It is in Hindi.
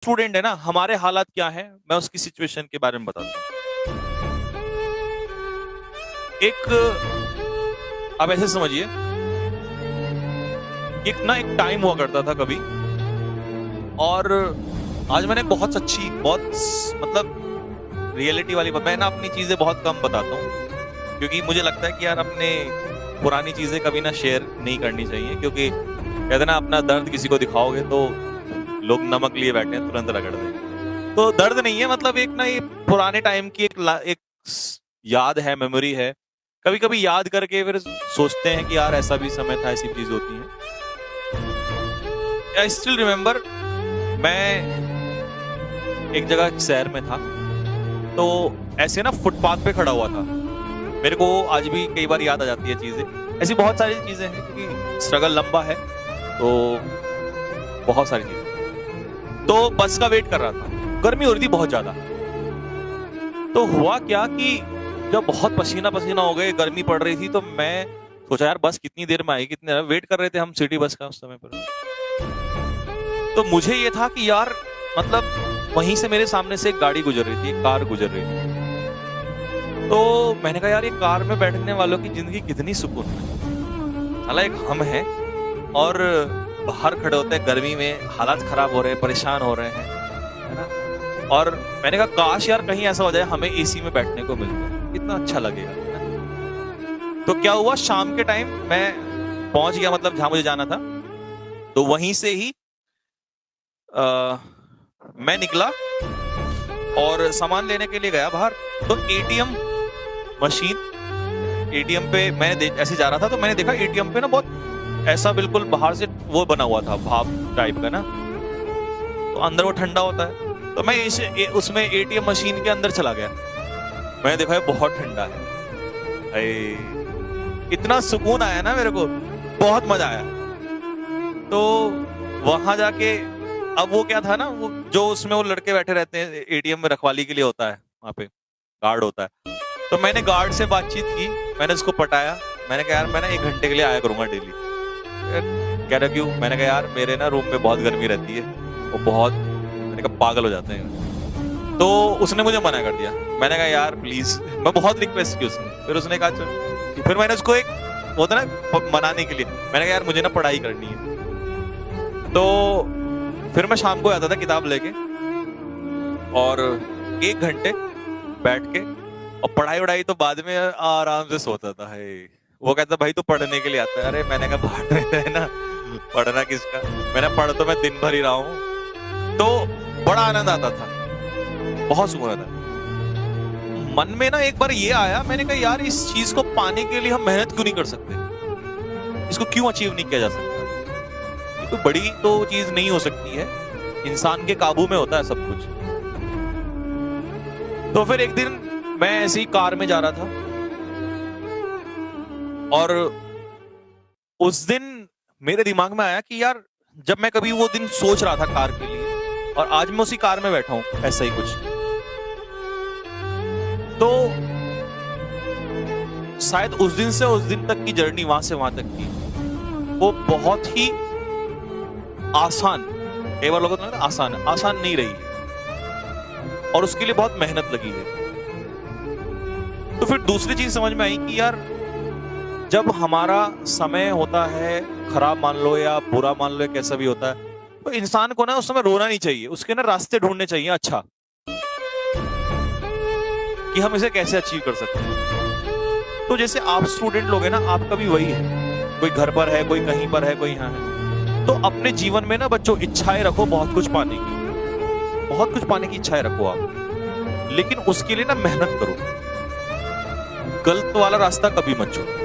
स्टूडेंट है ना, हमारे हालात क्या है, मैं उसकी सिचुएशन के बारे में बताता हूँ। एक आप ऐसे समझिए, एक टाइम हुआ करता था कभी, और आज मैंने बहुत सच्ची, बहुत मतलब रियलिटी वाली बात, मैं ना अपनी चीजें बहुत कम बताता हूँ, क्योंकि मुझे लगता है कि यार अपने पुरानी चीजें कभी ना शेयर नहीं करनी चाहिए, क्योंकि कहते ना अपना दर्द किसी को दिखाओगे तो लोग नमक लिए बैठे हैं, तुरंत रगड़ देंगे। तो दर्द नहीं है, मतलब एक ना ये पुराने टाइम की एक याद है, मेमोरी है। कभी कभी याद करके फिर सोचते हैं कि यार ऐसा भी समय था, ऐसी चीज होती है। आई स्टिल रिमेम्बर, मैं एक जगह शहर में था, तो ऐसे ना फुटपाथ पे खड़ा हुआ था। मेरे को आज भी कई बार याद आ जाती है चीजें, ऐसी बहुत सारी चीजें हैं, क्योंकि स्ट्रगल लंबा है, तो बहुत सारी चीजें। तो बस का वेट कर रहा था, गर्मी हो रही थी बहुत ज्यादा। तो हुआ क्या कि जब बहुत पसीना पसीना हो गए, गर्मी पड़ रही थी, तो मैं सोचा यार बस कितनी देर में आएगी, कितनी देर वेट कर रहे थे हम सिटी बस का उस समय पर। तो मुझे ये था कि यार मतलब वहीं से मेरे सामने से एक गाड़ी गुजर रही थी, एक कार गुजर रही थी। तो मैंने कहा यार ये कार में बैठने वालों की जिंदगी कितनी सुकून है। हालांकि एक हम हैं और बाहर खड़े होते हैं गर्मी में, हालात खराब हो रहे हैं, परेशान हो रहे हैं, है ना। और मैंने कहा काश यार कहीं ऐसा हो जाए हमें एसी में बैठने को मिल जाए, कितना अच्छा लगेगा, है ना? तो क्या हुआ, शाम के टाइम मैं पहुंच गया, मतलब जहां मुझे जाना था। तो वहीं से ही मैं निकला और सामान लेने के लिए गया बाहर। तो एटीएम मशीन, एटीएम पे मैं ऐसे जा रहा था, तो मैंने देखा एटीएम पे ना बहुत ऐसा बिल्कुल बाहर से वो बना हुआ था, भाप टाइप का ना, तो अंदर वो ठंडा होता है। तो मैं उसमें एटीएम मशीन के अंदर चला गया। मैंने देखा है बहुत ठंडा है, इतना सुकून आया ना मेरे को, बहुत मजा आया। तो वहां जाके अब वो क्या था ना, वो जो उसमें वो लड़के बैठे रहते हैं एटीएम में, रखवाली के लिए होता है, वहां पे गार्ड होता है। तो मैंने गार्ड से बातचीत की, मैंने उसको पटाया। मैंने कहा यार मैं ना 1 घंटे के लिए आया करूंगा डेली। कह रहा क्यों? मैंने कहा यार मेरे ना रूम में बहुत गर्मी रहती है, वो बहुत, मैंने कहा पागल हो जाते हैं। तो उसने मुझे मना कर दिया। मैंने कहा यार प्लीज, मैं बहुत रिक्वेस्ट की उसने, फिर उसने कहा चलो। फिर मैंने उसको एक होता ना मनाने के लिए, मैंने कहा यार मुझे ना पढ़ाई करनी है। तो फिर मैं शाम को आता था किताब लेके, और 1 घंटे बैठ के, और पढ़ाई वढ़ाई तो बाद में आराम से सोता था। है वो कहता भाई तू पढ़ने के लिए आता है। अरे मैंने कहा बाहर में है ना, पढ़ना किसका, मैंने पढ़ तो मैं दिन भर ही रहा हूँ। तो बड़ा आनंद आता था, बहुत सुकून आता। मन में ना एक बार ये आया, मैंने कहा यार इस चीज को पाने के लिए हम मेहनत क्यों नहीं कर सकते, इसको क्यों अचीव नहीं किया जा सकता। तो बड़ी तो चीज नहीं हो सकती है, इंसान के काबू में होता है सब कुछ। तो फिर एक दिन मैं ऐसी कार में जा रहा था, और उस दिन मेरे दिमाग में आया कि यार जब मैं कभी वो दिन सोच रहा था कार के लिए, और आज मैं उसी कार में बैठा हूं, ऐसा ही कुछ। तो शायद उस दिन से उस दिन तक की जर्नी, वहां से वहां तक की, वो बहुत ही आसान, कई बार लोगों को आसान नहीं रही है, और उसके लिए बहुत मेहनत लगी है। तो फिर दूसरी चीज समझ में आई कि यार जब हमारा समय होता है खराब मान लो या बुरा मान लो, कैसा भी होता है, तो इंसान को ना उस समय रोना नहीं चाहिए, उसके ना रास्ते ढूंढने चाहिए अच्छा, कि हम इसे कैसे अचीव कर सकते हैं। तो जैसे आप स्टूडेंट लोग हैं ना, आपका भी वही है, कोई घर पर है, कोई कहीं पर है, कोई यहाँ है। तो अपने जीवन में ना बच्चों इच्छाएं रखो, बहुत कुछ पाने की इच्छाएं रखो आप, लेकिन उसके लिए ना मेहनत करो, गलत वाला रास्ता कभी मत चुनो।